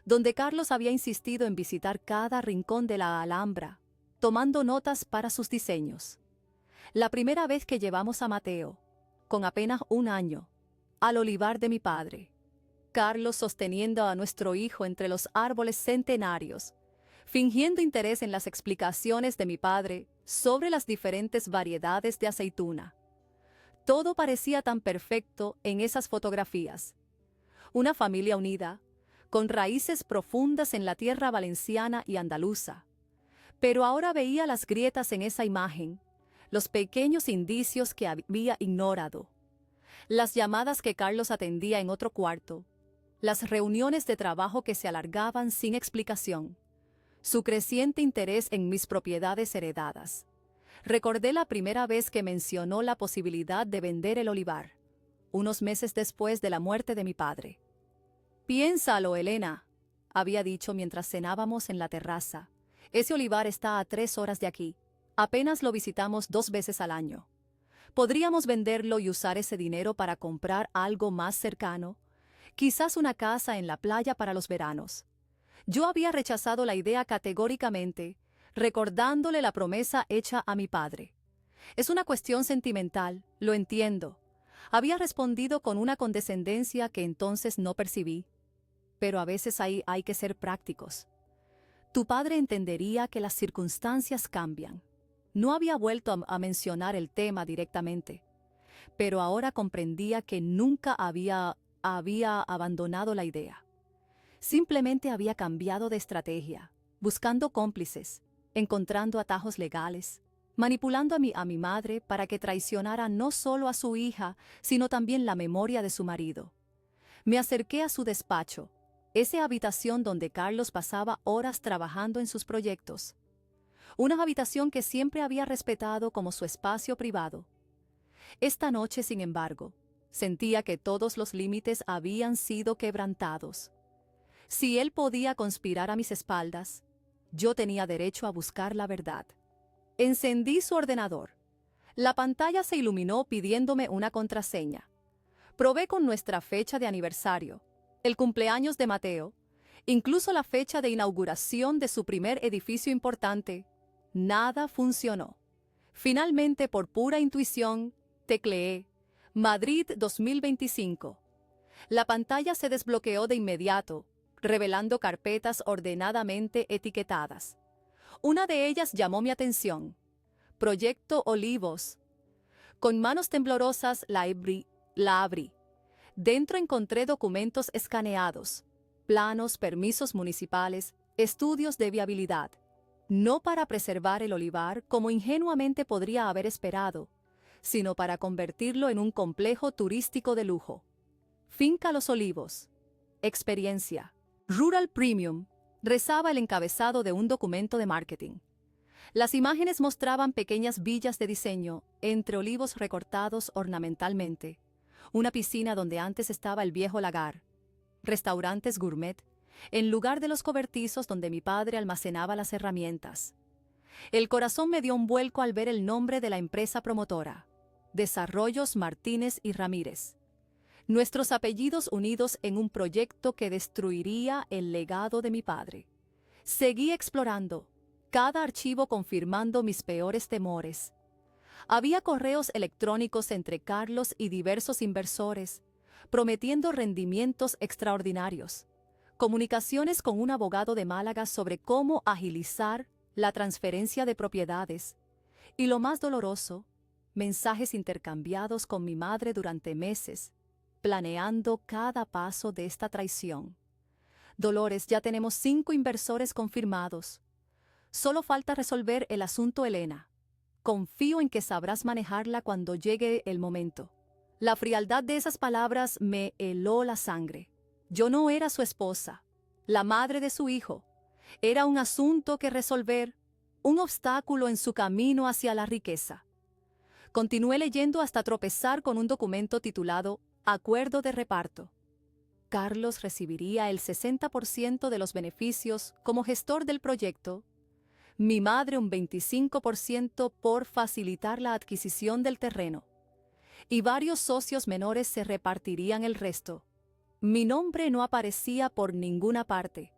donde Carlos había insistido en visitar cada rincón de la Alhambra, tomando notas para sus diseños. La primera vez que llevamos a Mateo, con apenas 1 año, al olivar de mi padre. Carlos sosteniendo a nuestro hijo entre los árboles centenarios, fingiendo interés en las explicaciones de mi padre sobre las diferentes variedades de aceituna. Todo parecía tan perfecto en esas fotografías. Una familia unida, con raíces profundas en la tierra valenciana y andaluza. Pero ahora veía las grietas en esa imagen, los pequeños indicios que había ignorado, las llamadas que Carlos atendía en otro cuarto, las reuniones de trabajo que se alargaban sin explicación, su creciente interés en mis propiedades heredadas. Recordé la primera vez que mencionó la posibilidad de vender el olivar, unos meses después de la muerte de mi padre. «Piénsalo, Elena», había dicho mientras cenábamos en la terraza. «Ese olivar está a 3 horas de aquí. Apenas lo visitamos 2 veces al año. Podríamos venderlo y usar ese dinero para comprar algo más cercano, quizás una casa en la playa para los veranos». Yo había rechazado la idea categóricamente, recordándole la promesa hecha a mi padre. «Es una cuestión sentimental, lo entiendo», había respondido con una condescendencia que entonces no percibí. «Pero a veces hay que ser prácticos. Tu padre entendería que las circunstancias cambian». No había vuelto a mencionar el tema directamente, pero ahora comprendía que nunca había abandonado la idea. Simplemente había cambiado de estrategia, buscando cómplices, encontrando atajos legales, manipulando a mi madre para que traicionara no solo a su hija, sino también la memoria de su marido. Me acerqué a su despacho, esa habitación donde Carlos pasaba horas trabajando en sus proyectos. Una habitación que siempre había respetado como su espacio privado. Esta noche, sin embargo, sentía que todos los límites habían sido quebrantados. Si él podía conspirar a mis espaldas, yo tenía derecho a buscar la verdad. Encendí su ordenador. La pantalla se iluminó pidiéndome una contraseña. Probé con nuestra fecha de aniversario, el cumpleaños de Mateo, incluso la fecha de inauguración de su primer edificio importante. Nada funcionó. Finalmente, por pura intuición, tecleé Madrid 2025. La pantalla se desbloqueó de inmediato, revelando carpetas ordenadamente etiquetadas. Una de ellas llamó mi atención. Proyecto Olivos. Con manos temblorosas la abrí. Dentro encontré documentos escaneados, planos, permisos municipales, estudios de viabilidad. No para preservar el olivar como ingenuamente podría haber esperado, sino para convertirlo en un complejo turístico de lujo. Finca Los Olivos. Experiencia. Rural Premium, rezaba el encabezado de un documento de marketing. Las imágenes mostraban pequeñas villas de diseño, entre olivos recortados ornamentalmente, una piscina donde antes estaba el viejo lagar, restaurantes gourmet, en lugar de los cobertizos donde mi padre almacenaba las herramientas. El corazón me dio un vuelco al ver el nombre de la empresa promotora, Desarrollos Martínez y Ramírez. Nuestros apellidos unidos en un proyecto que destruiría el legado de mi padre. Seguí explorando, cada archivo confirmando mis peores temores. Había correos electrónicos entre Carlos y diversos inversores, prometiendo rendimientos extraordinarios. Comunicaciones con un abogado de Málaga sobre cómo agilizar la transferencia de propiedades. Y lo más doloroso, mensajes intercambiados con mi madre durante meses, planeando cada paso de esta traición. Dolores, ya tenemos 5 inversores confirmados. Solo falta resolver el asunto Elena. Confío en que sabrás manejarla cuando llegue el momento. La frialdad de esas palabras me heló la sangre. Yo no era su esposa, la madre de su hijo. Era un asunto que resolver, un obstáculo en su camino hacia la riqueza. Continué leyendo hasta tropezar con un documento titulado Acuerdo de reparto. Carlos recibiría el 60% de los beneficios como gestor del proyecto, mi madre un 25% por facilitar la adquisición del terreno, y varios socios menores se repartirían el resto. Mi nombre no aparecía por ninguna parte.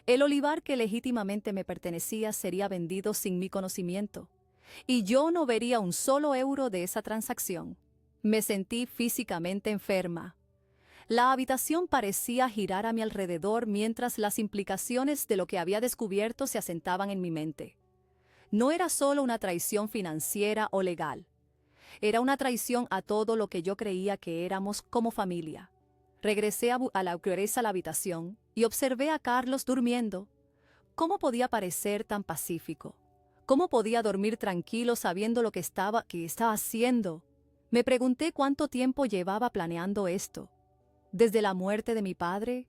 El olivar que legítimamente me pertenecía sería vendido sin mi conocimiento, y yo no vería un solo euro de esa transacción. Me sentí físicamente enferma, La habitación parecía girar a mi alrededor mientras las implicaciones de lo que había descubierto se asentaban en mi mente. No era solo una traición financiera o legal. Era una traición a todo lo que yo creía que éramos como familia. Regresé a la habitación y observé a Carlos durmiendo. ¿Cómo podía parecer tan pacífico? ¿Cómo podía dormir tranquilo sabiendo lo que estaba haciendo? Me pregunté cuánto tiempo llevaba planeando esto. ¿Desde la muerte de mi padre?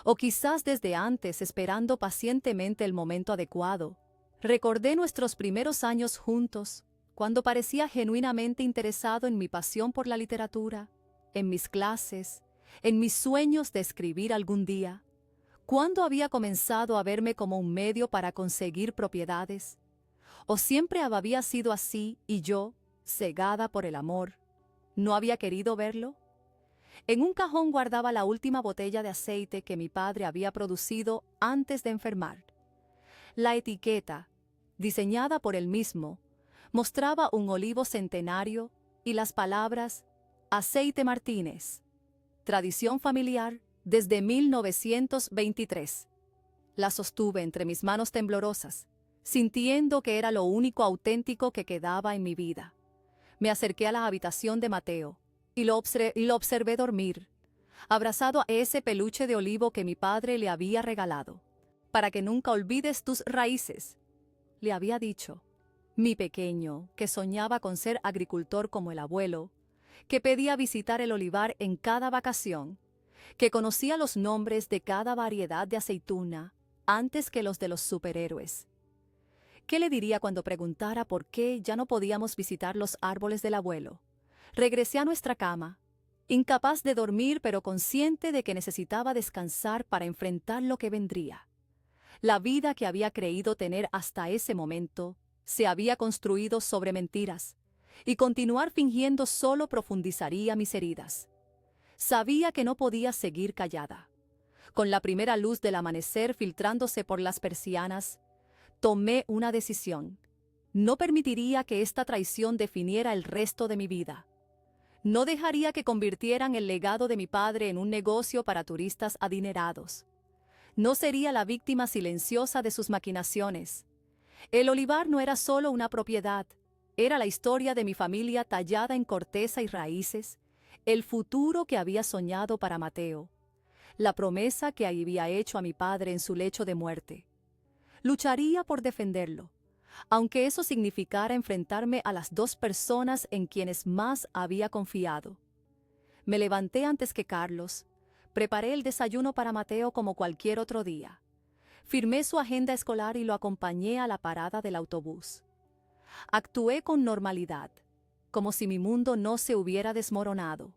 O quizás desde antes, esperando pacientemente el momento adecuado. Recordé nuestros primeros años juntos, cuando parecía genuinamente interesado en mi pasión por la literatura, en mis clases, en mis sueños de escribir algún día. ¿Cuándo había comenzado a verme como un medio para conseguir propiedades? ¿O siempre había sido así y yo, cegada por el amor, no había querido verlo? En un cajón guardaba la última botella de aceite que mi padre había producido antes de enfermar. La etiqueta, diseñada por él mismo, mostraba un olivo centenario y las palabras Aceite Martínez, tradición familiar desde 1923. La sostuve entre mis manos temblorosas, sintiendo que era lo único auténtico que quedaba en mi vida. Me acerqué a la habitación de Mateo y lo observé dormir, abrazado a ese peluche de olivo que mi padre le había regalado. Para que nunca olvides tus raíces, le había dicho. Mi pequeño, que soñaba con ser agricultor como el abuelo, que pedía visitar el olivar en cada vacación, que conocía los nombres de cada variedad de aceituna antes que los de los superhéroes. ¿Qué le diría cuando preguntara por qué ya no podíamos visitar los árboles del abuelo? Regresé a nuestra cama, incapaz de dormir pero consciente de que necesitaba descansar para enfrentar lo que vendría. La vida que había creído tener hasta ese momento se había construido sobre mentiras, y continuar fingiendo solo profundizaría mis heridas. Sabía que no podía seguir callada. Con la primera luz del amanecer filtrándose por las persianas, tomé una decisión. No permitiría que esta traición definiera el resto de mi vida. No dejaría que convirtieran el legado de mi padre en un negocio para turistas adinerados. No sería la víctima silenciosa de sus maquinaciones. El olivar no era solo una propiedad, era la historia de mi familia tallada en corteza y raíces, el futuro que había soñado para Mateo, la promesa que había hecho a mi padre en su lecho de muerte. Lucharía por defenderlo, aunque eso significara enfrentarme a las dos personas en quienes más había confiado. Me levanté antes que Carlos, preparé el desayuno para Mateo como cualquier otro día. Firmé su agenda escolar y lo acompañé a la parada del autobús. Actué con normalidad, como si mi mundo no se hubiera desmoronado,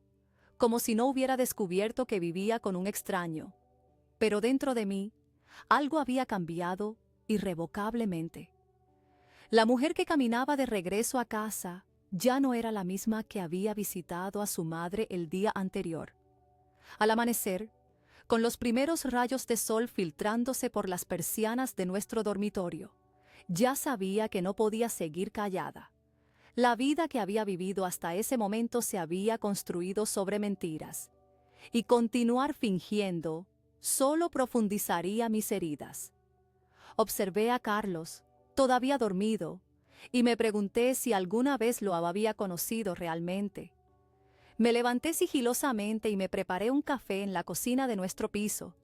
como si no hubiera descubierto que vivía con un extraño. Pero dentro de mí, algo había cambiado irrevocablemente. La mujer que caminaba de regreso a casa ya no era la misma que había visitado a su madre el día anterior. Al amanecer, con los primeros rayos de sol filtrándose por las persianas de nuestro dormitorio, ya sabía que no podía seguir callada. La vida que había vivido hasta ese momento se había construido sobre mentiras, y continuar fingiendo solo profundizaría mis heridas. Observé a Carlos, todavía dormido, y me pregunté si alguna vez lo había conocido realmente. Me levanté sigilosamente y me preparé un café en la cocina de nuestro piso.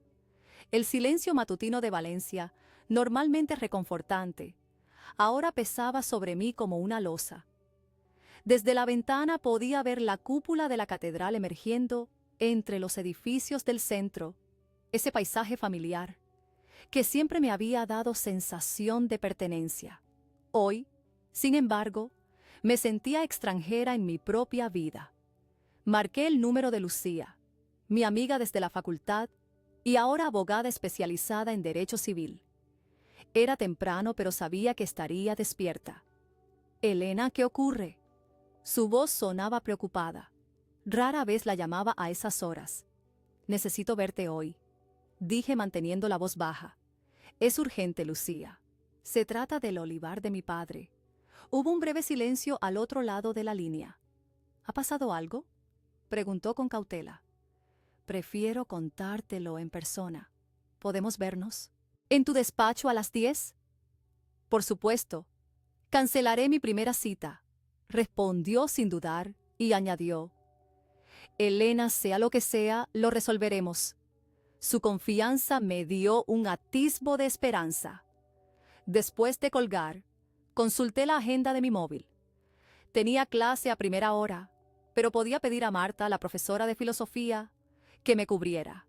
El silencio matutino de Valencia, normalmente reconfortante, ahora pesaba sobre mí como una losa. Desde la ventana podía ver la cúpula de la catedral emergiendo entre los edificios del centro, ese paisaje familiar, que siempre me había dado sensación de pertenencia. Hoy, sin embargo, me sentía extranjera en mi propia vida. Marqué el número de Lucía, mi amiga desde la facultad y ahora abogada especializada en derecho civil. Era temprano, pero sabía que estaría despierta. «Elena, ¿qué ocurre?» Su voz sonaba preocupada. Rara vez la llamaba a esas horas. «Necesito verte hoy», dije manteniendo la voz baja. «Es urgente, Lucía. Se trata del olivar de mi padre». Hubo un breve silencio al otro lado de la línea. «¿Ha pasado algo?», preguntó con cautela. Prefiero contártelo en persona. ¿Podemos vernos? ¿En tu despacho a las 10? Por supuesto. Cancelaré mi primera cita, respondió sin dudar y añadió: Elena, sea lo que sea, lo resolveremos. Su confianza me dio un atisbo de esperanza. Después de colgar, consulté la agenda de mi móvil. Tenía clase a primera hora, pero podía pedir a Marta, la profesora de filosofía, que me cubriera.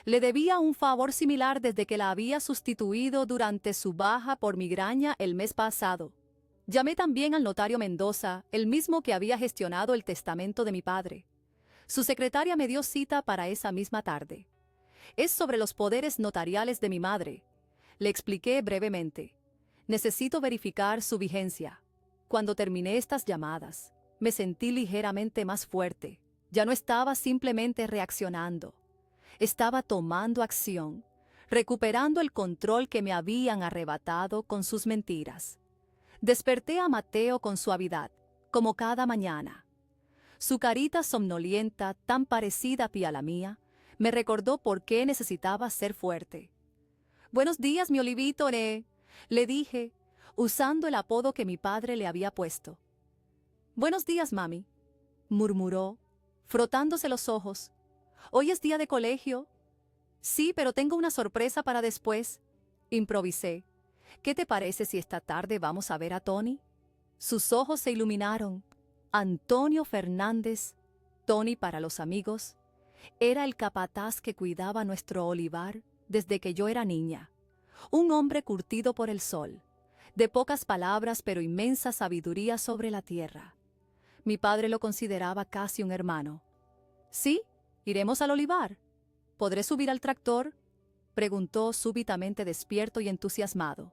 Le debía un favor similar desde que la había sustituido durante su baja por migraña el mes pasado. Llamé también al notario Mendoza, el mismo que había gestionado el testamento de mi padre. Su secretaria me dio cita para esa misma tarde. Es sobre los poderes notariales de mi madre. Le expliqué brevemente. Necesito verificar su vigencia. Cuando terminé estas llamadas, me sentí ligeramente más fuerte. Ya no estaba simplemente reaccionando. Estaba tomando acción, recuperando el control que me habían arrebatado con sus mentiras. Desperté a Mateo con suavidad, como cada mañana. Su carita somnolienta, tan parecida a la mía, me recordó por qué necesitaba ser fuerte. «Buenos días, mi olivito, le dije, usando el apodo que mi padre le había puesto. «Buenos días, mami», murmuró, frotándose los ojos. «¿Hoy es día de colegio?» «Sí, pero tengo una sorpresa para después», improvisé. «¿Qué te parece si esta tarde vamos a ver a Tony?» Sus ojos se iluminaron. Antonio Fernández, Tony para los amigos, era el capataz que cuidaba nuestro olivar desde que yo era niña. Un hombre curtido por el sol, de pocas palabras pero inmensa sabiduría sobre la tierra. Mi padre lo consideraba casi un hermano. «¿Sí? ¿Iremos al olivar? ¿Podré subir al tractor?», preguntó súbitamente despierto y entusiasmado.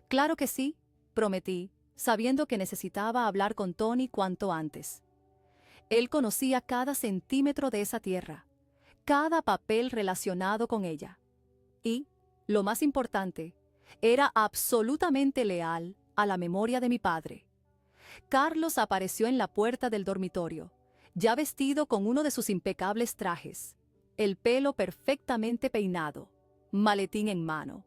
«Claro que sí», prometí, sabiendo que necesitaba hablar con Tony cuanto antes. Él conocía cada centímetro de esa tierra, cada papel relacionado con ella. Y, lo más importante, era absolutamente leal a la memoria de mi padre. Carlos apareció en la puerta del dormitorio, ya vestido con uno de sus impecables trajes, el pelo perfectamente peinado, maletín en mano.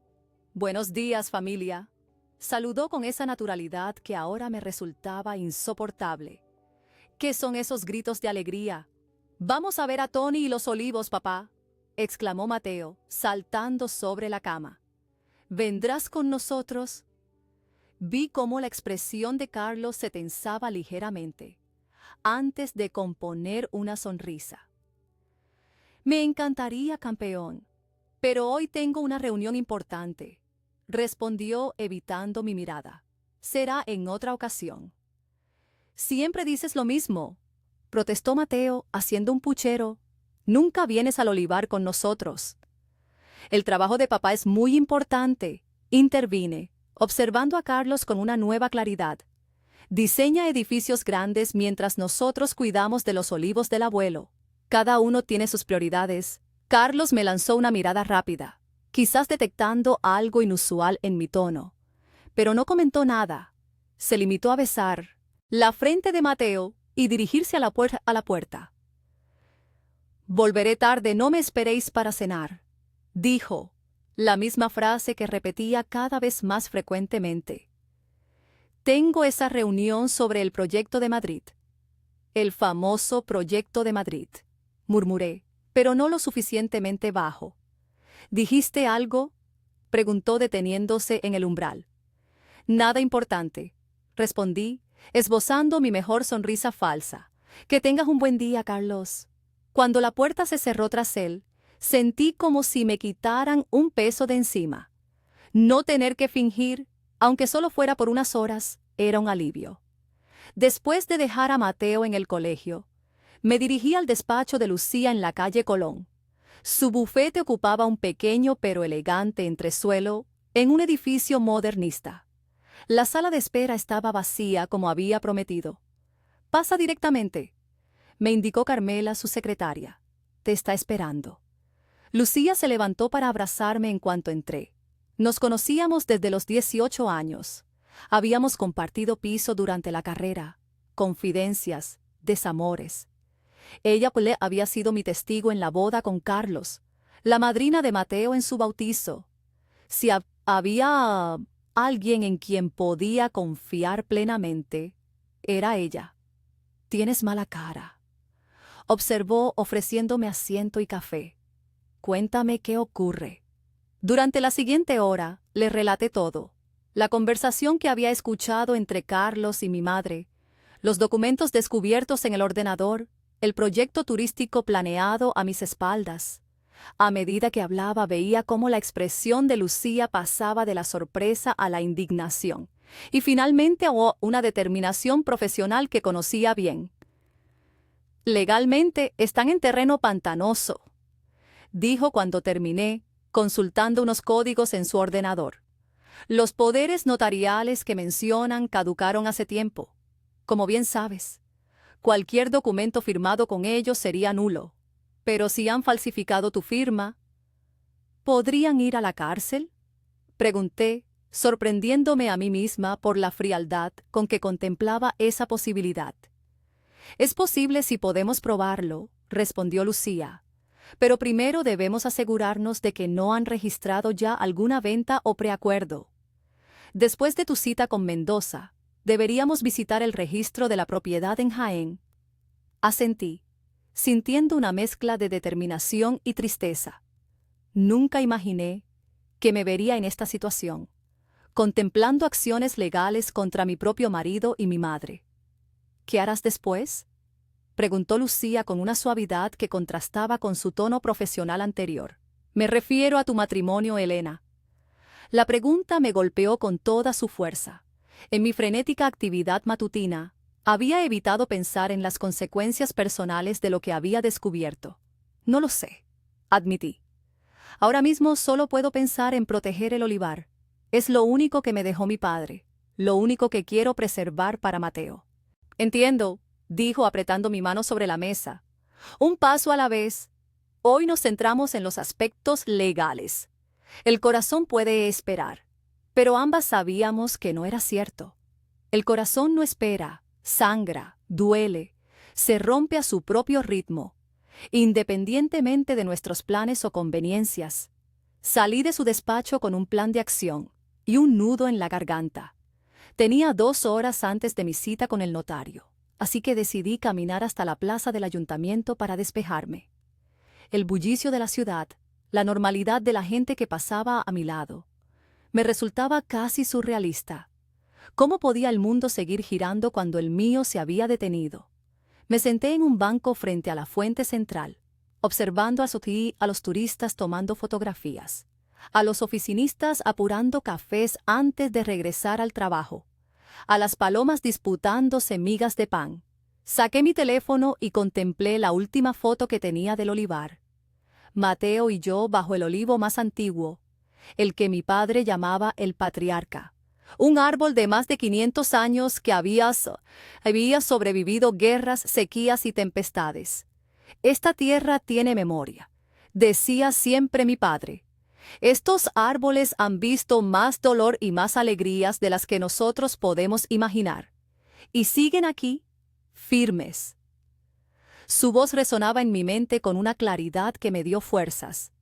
«Buenos días, familia», saludó con esa naturalidad que ahora me resultaba insoportable. «¿Qué son esos gritos de alegría?» «Vamos a ver a Tony y los olivos, papá», exclamó Mateo, saltando sobre la cama. «¿Vendrás con nosotros?» Vi cómo la expresión de Carlos se tensaba ligeramente, antes de componer una sonrisa. «Me encantaría, campeón, pero hoy tengo una reunión importante», respondió evitando mi mirada. «Será en otra ocasión». «Siempre dices lo mismo», protestó Mateo, haciendo un puchero. «Nunca vienes al olivar con nosotros». «El trabajo de papá es muy importante», intervine, observando a Carlos con una nueva claridad. «Diseña edificios grandes mientras nosotros cuidamos de los olivos del abuelo. Cada uno tiene sus prioridades». Carlos me lanzó una mirada rápida, quizás detectando algo inusual en mi tono, pero no comentó nada. Se limitó a besar la frente de Mateo y dirigirse a la puerta. «Volveré tarde, no me esperéis para cenar», dijo, la misma frase que repetía cada vez más frecuentemente. «Tengo esa reunión sobre el proyecto de Madrid». «El famoso proyecto de Madrid», murmuré, pero no lo suficientemente bajo. «¿Dijiste algo?», preguntó deteniéndose en el umbral. «Nada importante», respondí, esbozando mi mejor sonrisa falsa. «Que tengas un buen día, Carlos». Cuando la puerta se cerró tras él, sentí como si me quitaran un peso de encima. No tener que fingir, aunque solo fuera por unas horas, era un alivio. Después de dejar a Mateo en el colegio, me dirigí al despacho de Lucía en la calle Colón. Su bufete ocupaba un pequeño pero elegante entresuelo en un edificio modernista. La sala de espera estaba vacía como había prometido. «Pasa directamente», me indicó Carmela, su secretaria. «Te está esperando». Lucía se levantó para abrazarme en cuanto entré. Nos conocíamos desde los 18 años. Habíamos compartido piso durante la carrera, confidencias, desamores. Ella había sido mi testigo en la boda con Carlos, la madrina de Mateo en su bautizo. Si había alguien en quien podía confiar plenamente, era ella. «Tienes mala cara», observó ofreciéndome asiento y café. «Cuéntame qué ocurre». Durante la siguiente hora le relaté todo: la conversación que había escuchado entre Carlos y mi madre, los documentos descubiertos en el ordenador, el proyecto turístico planeado a mis espaldas. A medida que hablaba veía cómo la expresión de Lucía pasaba de la sorpresa a la indignación, y finalmente a una determinación profesional que conocía bien. «Legalmente están en terreno pantanoso», dijo cuando terminé, consultando unos códigos en su ordenador. «Los poderes notariales que mencionan caducaron hace tiempo. Como bien sabes, cualquier documento firmado con ellos sería nulo. Pero si han falsificado tu firma, ¿podrían ir a la cárcel?», pregunté, sorprendiéndome a mí misma por la frialdad con que contemplaba esa posibilidad. «Es posible si podemos probarlo», respondió Lucía, «pero primero debemos asegurarnos de que no han registrado ya alguna venta o preacuerdo. Después de tu cita con Mendoza, deberíamos visitar el registro de la propiedad en Jaén». Asentí, sintiendo una mezcla de determinación y tristeza. Nunca imaginé que me vería en esta situación, contemplando acciones legales contra mi propio marido y mi madre. «¿Qué harás después?», preguntó Lucía con una suavidad que contrastaba con su tono profesional anterior. «Me refiero a tu matrimonio, Elena». La pregunta me golpeó con toda su fuerza. En mi frenética actividad matutina, había evitado pensar en las consecuencias personales de lo que había descubierto. «No lo sé», admití. «Ahora mismo solo puedo pensar en proteger el olivar. Es lo único que me dejó mi padre, lo único que quiero preservar para Mateo». «Entiendo», dijo apretando mi mano sobre la mesa. «Un paso a la vez. Hoy nos centramos en los aspectos legales. El corazón puede esperar». Pero ambas sabíamos que no era cierto. El corazón no espera, sangra, duele, se rompe a su propio ritmo, independientemente de nuestros planes o conveniencias. Salí de su despacho con un plan de acción y un nudo en la garganta. Tenía 2 horas antes de mi cita con el notario, así que decidí caminar hasta la plaza del ayuntamiento para despejarme. El bullicio de la ciudad, la normalidad de la gente que pasaba a mi lado, me resultaba casi surrealista. ¿Cómo podía el mundo seguir girando cuando el mío se había detenido? Me senté en un banco frente a la fuente central, observando a los turistas tomando fotografías, a los oficinistas apurando cafés antes de regresar al trabajo, a las palomas disputándose migas de pan. Saqué mi teléfono y contemplé la última foto que tenía del olivar. Mateo y yo bajo el olivo más antiguo, el que mi padre llamaba el Patriarca, un árbol de más de 500 años que había sobrevivido guerras, sequías y tempestades. «Esta tierra tiene memoria», decía siempre mi padre. «Estos árboles han visto más dolor y más alegrías de las que nosotros podemos imaginar. Y siguen aquí, firmes». Su voz resonaba en mi mente con una claridad que me dio fuerzas.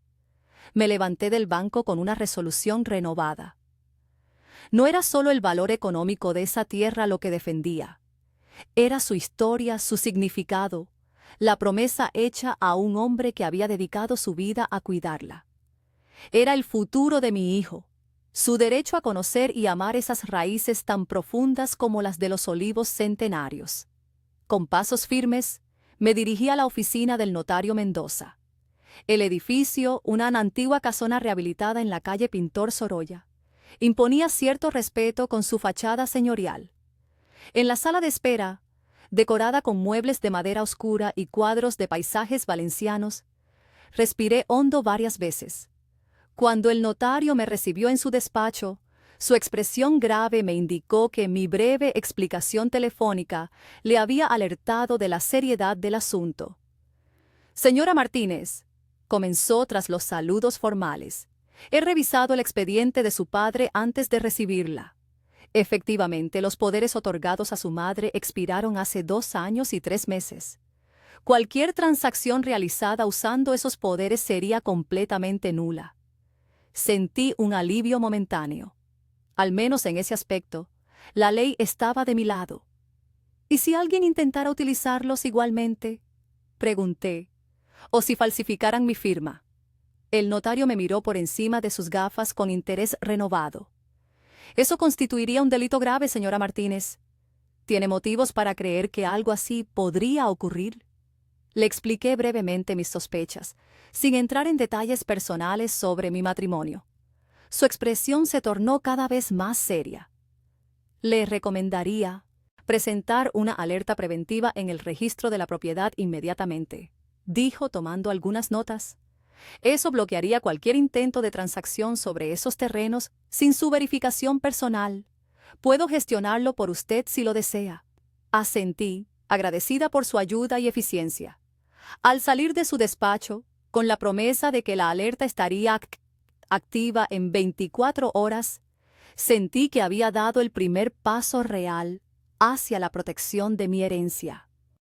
Me levanté del banco con una resolución renovada. No era solo el valor económico de esa tierra lo que defendía. Era su historia, su significado, la promesa hecha a un hombre que había dedicado su vida a cuidarla. Era el futuro de mi hijo, su derecho a conocer y amar esas raíces tan profundas como las de los olivos centenarios. Con pasos firmes, me dirigí a la oficina del notario Mendoza. El edificio, una antigua casona rehabilitada en la calle Pintor Sorolla, imponía cierto respeto con su fachada señorial. En la sala de espera, decorada con muebles de madera oscura y cuadros de paisajes valencianos, respiré hondo varias veces. Cuando el notario me recibió en su despacho, su expresión grave me indicó que mi breve explicación telefónica le había alertado de la seriedad del asunto. «Señora Martínez», comenzó tras los saludos formales, «he revisado el expediente de su padre antes de recibirla. Efectivamente, los poderes otorgados a su madre expiraron hace 2 años y 3 meses. Cualquier transacción realizada usando esos poderes sería completamente nula. Sentí un alivio momentáneo. Al menos en ese aspecto, la ley estaba de mi lado. ¿Y si alguien intentara utilizarlos igualmente? Pregunté. ¿O si falsificaran mi firma? El notario me miró por encima de sus gafas con interés renovado. Eso constituiría un delito grave, señora Martínez. ¿Tiene motivos para creer que algo así podría ocurrir? Le expliqué brevemente mis sospechas, sin entrar en detalles personales sobre mi matrimonio. Su expresión se tornó cada vez más seria. Le recomendaría presentar una alerta preventiva en el registro de la propiedad inmediatamente, dijo tomando algunas notas. Eso bloquearía cualquier intento de transacción sobre esos terrenos sin su verificación personal. Puedo gestionarlo por usted si lo desea. Asentí, agradecida por su ayuda y eficiencia. Al salir de su despacho, con la promesa de que la alerta estaría activa en 24 horas, sentí que había dado el primer paso real hacia la protección de mi herencia.